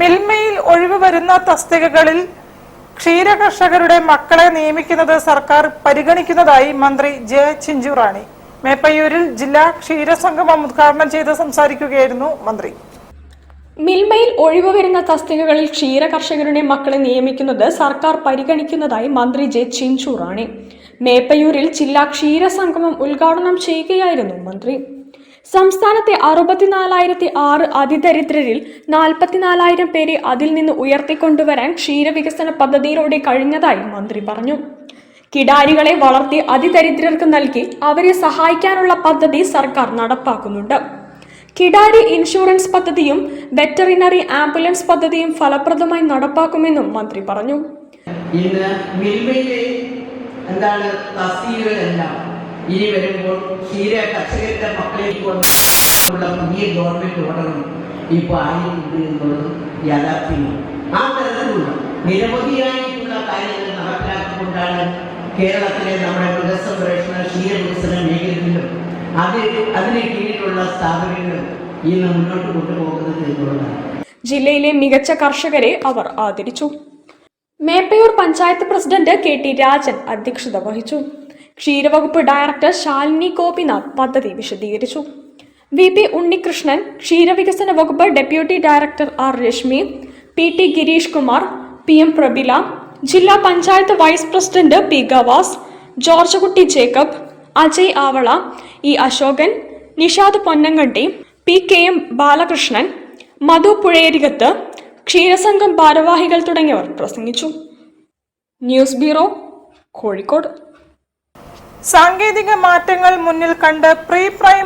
മിൽമയിൽ ഒഴിവുവരുന്ന തസ്തികകളിൽ ക്ഷീരകർഷകരുടെ മക്കളെ നിയമിക്കുന്നത് സർക്കാർ പരിഗണിക്കുന്നതായി മന്ത്രി ജെ ചിഞ്ചുറാണി മേപ്പയ്യൂരിൽ ജില്ലാ ക്ഷീരസംഗമം ഉദ്ഘാടനം ചെയ്ത് സംസാരിക്കുകയായിരുന്നു മന്ത്രി. മിൽമയിൽ ഒഴിവുവരുന്ന തസ്തികകളിൽ ക്ഷീരകർഷകരുടെ മക്കളെ നിയമിക്കുന്നത് സർക്കാർ പരിഗണിക്കുന്നതായി മന്ത്രി ജെ ചിഞ്ചുറാണി മേപ്പയ്യൂരിൽ ജില്ലാ ക്ഷീരസംഗമം ഉദ്ഘാടനം ചെയ്യുകയായിരുന്നു മന്ത്രി. സംസ്ഥാനത്തെ 64,006 അതിദരിദ്രരിൽ 44,000 പേരെ അതിൽ നിന്ന് ഉയർത്തിക്കൊണ്ടുവരാൻ ക്ഷീരവികസന പദ്ധതിയിലൂടെ കഴിഞ്ഞതായി മന്ത്രി പറഞ്ഞു. കിടാരികളെ വളർത്തി അതിദരിദ്രർക്ക് നൽകി അവരെ സഹായിക്കാനുള്ള പദ്ധതി സർക്കാർ നടപ്പാക്കുന്നുണ്ട്. കിടാരി ഇൻഷുറൻസ് പദ്ധതിയും വെറ്ററിനറി ആംബുലൻസ് പദ്ധതിയും ഫലപ്രദമായി നടപ്പാക്കുമെന്നും മന്ത്രി പറഞ്ഞു. ഇനി വരുമ്പോൾ ക്ഷീര കർഷകരുടെ മക്കളേക്കുള്ള പുതിയ ഗവൺമെന്റ് ഓർഡറും ഇപ്പോൾ ആയിട്ടുണ്ട് എന്നുള്ളത് യാഥാർത്ഥ്യമാണ്. ആ തരത്തിലുള്ള നിരവധിയായിട്ടുള്ള കാര്യങ്ങൾ നടപ്പിലാക്കിക്കൊണ്ടാണ് കേരളത്തിലെ നമ്മുടെ മൃഗസംരക്ഷണ ക്ഷീരവികസന മേഖലയിലും അതിന് കീഴിലുള്ള സ്ഥാപനങ്ങളും ഇന്ന് മുന്നോട്ട് കൊണ്ടുപോകുന്നത് എന്നുള്ളതാണ്. ജില്ലയിലെ മികച്ച കർഷകരെ അവർ ആദരിച്ചു. Meppayur panchayat president K T Rajan അധ്യക്ഷത വഹിച്ചു. ക്ഷീരവകുപ്പ് ഡയറക്ടർ ശാലിനി ഗോപിനാഥ് പദ്ധതി വിശദീകരിച്ചു. വി പി ഉണ്ണികൃഷ്ണൻ, ക്ഷീരവികസന വകുപ്പ് deputy director R Reshmi, P T Gireesh Kumar, P M Prabila, ജില്ലാ panchayat vice president P Gavas, George Kutty Jacob, Ajay Avala, E Ashokan, Nishad Ponnankandi, P K M Balakrishnan, Madhu Puzhayarikath, ക്ഷീരസംഘം ഭാരവാഹികൾ തുടങ്ങിയവർ പ്രസംഗിച്ചു. News bureau, Kozhikode. സാങ്കേതിക മാറ്റങ്ങൾ മുന്നിൽ കണ്ട് പ്രീ പ്രൈമറി